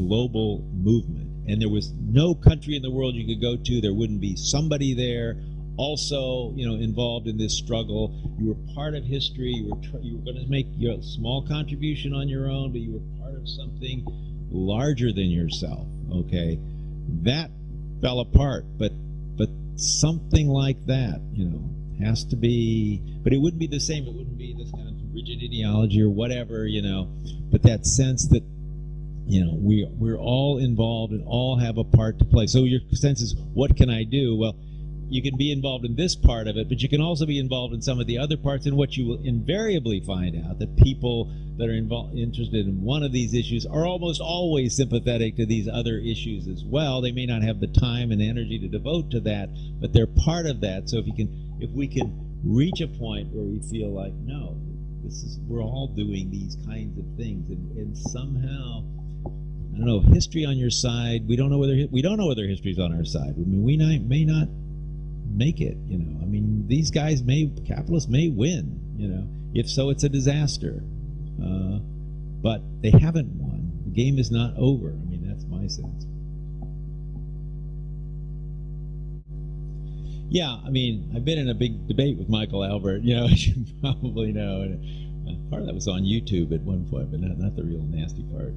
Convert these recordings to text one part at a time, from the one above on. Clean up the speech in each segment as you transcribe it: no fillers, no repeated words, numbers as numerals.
global movement, and there was no country in the world you could go to, there wouldn't be somebody there also, involved in this struggle. You were part of history. You were going to make your small contribution on your own, but you were part of something larger than yourself. Okay, that fell apart, but something like that, has to be. But it wouldn't be the same. It wouldn't be this kind of rigid ideology or whatever, But that sense that we're all involved and all have a part to play. So your sense is, what can I do? Well, you can be involved in this part of it, but you can also be involved in some of the other parts. And what you will invariably find out, that people that are interested in one of these issues are almost always sympathetic to these other issues as well. They may not have the time and energy to devote to that, but they're part of that. So if we can reach a point where we feel like, no, we're all doing these kinds of things, and somehow, I don't know, history on your side. We don't know whether history's on our side. I mean, we may not make it. I mean, these guys capitalists may win. If so, it's a disaster. But they haven't won. The game is not over. I mean, that's my sense. Yeah, I mean, I've been in a big debate with Michael Albert, as you probably know. And part of that was on YouTube at one point, but not the real nasty part,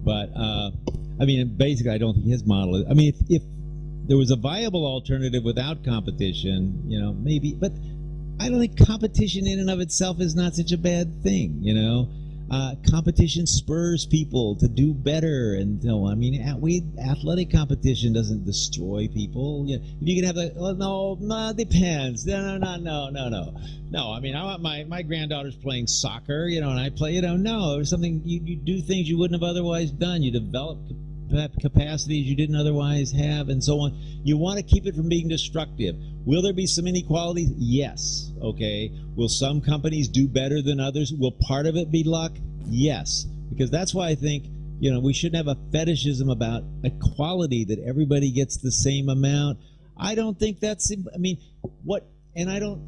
But, I mean, basically, I don't think his model is. I mean, if there was a viable alternative without competition, maybe. But I don't think competition in and of itself is not such a bad thing, Competition spurs people to do better, and I mean, athletic competition doesn't destroy people. If you can have no, depends. No. I mean, I want my granddaughter's playing soccer, and I play, no, there's something you do things you wouldn't have otherwise done. You develop capacities you didn't otherwise have, and so on. You want to keep it from being destructive. Will there be some inequalities? Yes. Okay. Will some companies do better than others? Will part of it be luck? Yes. Because that's why I think, we shouldn't have a fetishism about equality, that everybody gets the same amount. I don't think that's, I mean, what, and I don't,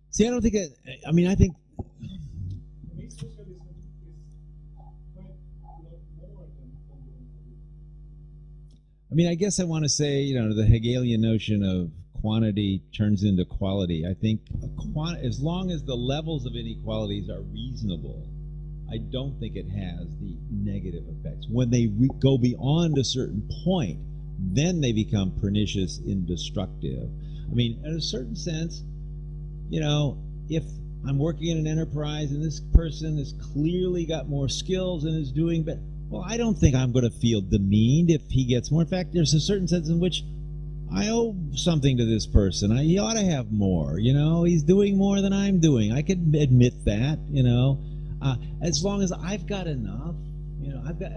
See, I don't think I think I guess I want to say, the Hegelian notion of quantity turns into quality. I think as long as the levels of inequalities are reasonable, I don't think it has the negative effects. When they go beyond a certain point, then they become pernicious and destructive. I mean, in a certain sense, if I'm working in an enterprise and this person has clearly got more skills and is doing better, well, I don't think I'm going to feel demeaned if he gets more. In fact, there's a certain sense in which I owe something to this person. He ought to have more. He's doing more than I'm doing. I can admit that. As long as I've got enough. I've got.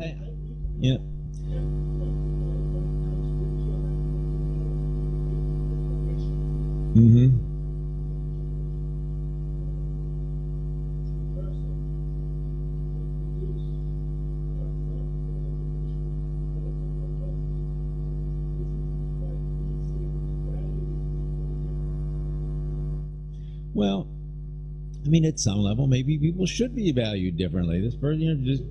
Mm-hmm. Well, I mean, at some level, maybe people should be valued differently. This person, just.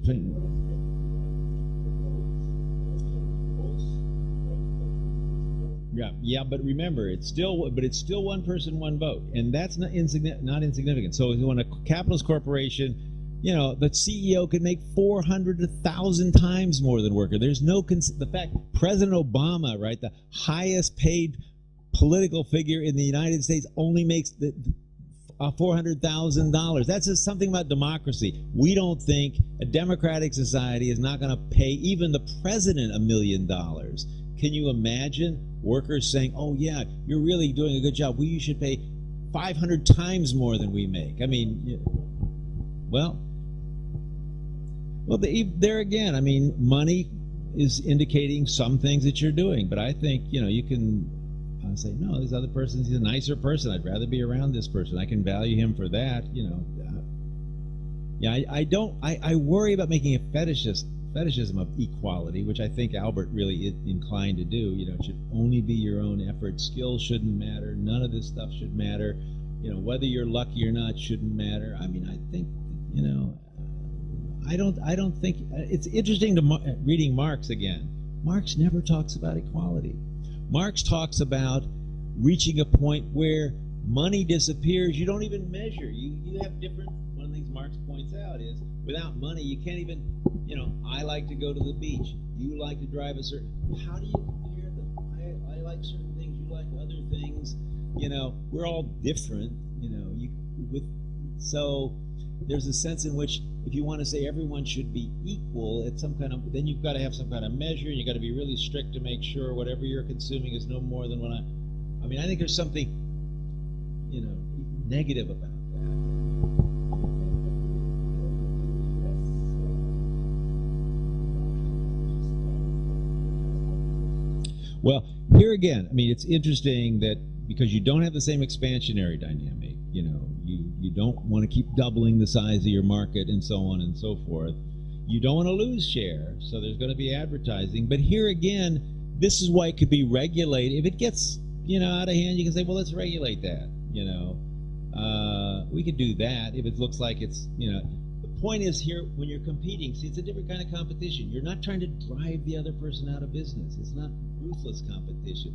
Yeah, but remember, it's still one person, one vote, and that's not insignificant. So when a capitalist corporation, the CEO could make 400 to 1,000 times more than worker. There's no the fact President Obama, right, the highest paid political figure in the United States, only makes $400,000. That's just something about democracy. We don't think a democratic society is not going to pay even the president $1 million. Can you imagine workers saying, "Oh yeah, you're really doing a good job. You should pay 500 times more than we make. I mean, well, there again, I mean, money is indicating some things that you're doing, but I think, you can say, no, this other person, he's a nicer person. I'd rather be around this person. I can value him for that, Yeah, I worry about making a fetishism of equality, which I think Albert really is inclined to do. It should only be your own effort. Skills shouldn't matter. None of this stuff should matter. Whether you're lucky or not shouldn't matter. I mean, I think, I don't think it's interesting to reading Marx again. Marx never talks about equality. Marx talks about reaching a point where money disappears. You don't even measure. You have different. One of the things Marx points out is without money, you can't even. I like to go to the beach. You like to drive a certain. How do you compare them? I like certain things. You like other things. We're all different. So there's a sense in which if you want to say everyone should be equal at some kind of, then you've got to have some kind of measure, and you've got to be really strict to make sure whatever you're consuming is no more than what I mean, I think there's something, negative about that. Well, here again, I mean, it's interesting that because you don't have the same expansionary dynamic, you don't want to keep doubling the size of your market and so on and so forth. You don't want to lose share, so there's going to be advertising. But here again, this is why it could be regulated. If it gets, out of hand, you can say, well, let's regulate that, we could do that if it looks like it's, the point is here, when you're competing, see, it's a different kind of competition. You're not trying to drive the other person out of business. It's not ruthless competition.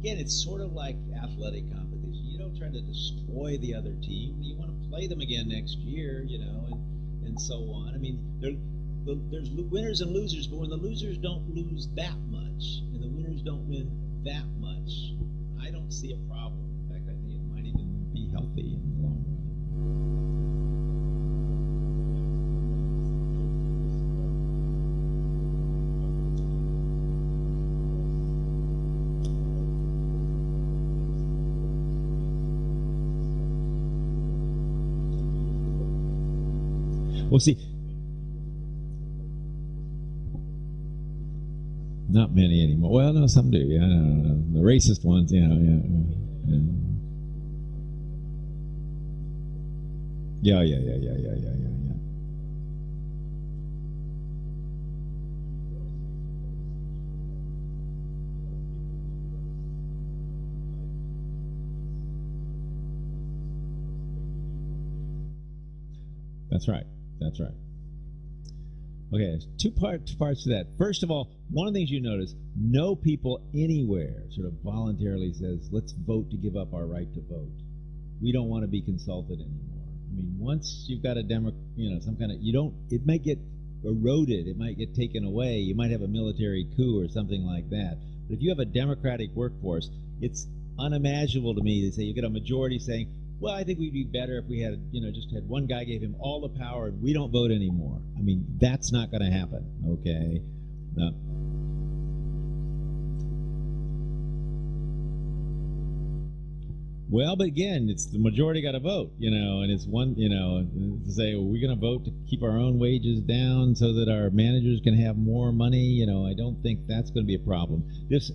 Again, it's sort of like athletic competition. You don't try to destroy the other team. You want to play them again next year, and so on. I mean, there's winners and losers, but when the losers don't lose that much and the winners don't win that much, I don't see a problem. In fact, I think it might even be healthy in the long run. Well, see, not many anymore. Well, no, some do. Yeah, the racist ones. Yeah. That's right. That's right. Okay, there's two parts to that. First of all, one of the things you notice, no people anywhere sort of voluntarily says, let's vote to give up our right to vote. We don't want to be consulted anymore. I mean, once you've got a some kind of, it might get eroded, it might get taken away, you might have a military coup or something like that. But if you have a democratic workforce, it's unimaginable to me to say you get a majority saying, well, I think we'd be better if we had, just had one guy gave him all the power and we don't vote anymore. I mean, that's not going to happen, okay? No. Well, but again, it's the majority got to vote, and it's one, to say, well, we're going to vote to keep our own wages down so that our managers can have more money. I don't think that's going to be a problem. This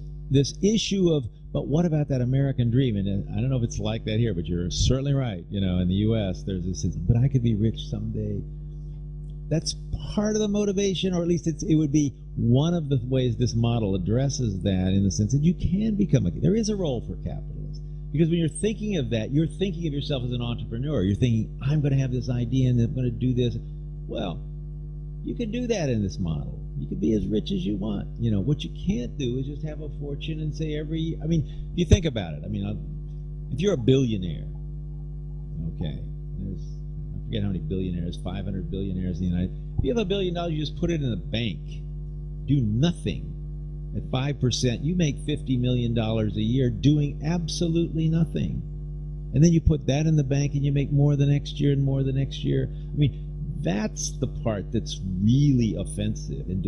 issue of, but what about that American dream? And I don't know if it's like that here, but you're certainly right. In the U.S., there's this sense, but I could be rich someday. That's part of the motivation, or at least it would be one of the ways this model addresses that, in the sense that you can become there is a role for capitalists. Because when you're thinking of that, you're thinking of yourself as an entrepreneur. You're thinking, I'm going to have this idea and I'm going to do this. Well, you can do that in this model. You can be as rich as you want. What you can't do is just have a fortune and say if you think about it, if you're a billionaire, okay, I forget how many billionaires, 500 billionaires in the United States. If you have $1 billion, you just put it in a bank, do nothing. At 5%, you make $50 million a year doing absolutely nothing. And then you put that in the bank and you make more the next year and more the next year. That's the part that's really offensive and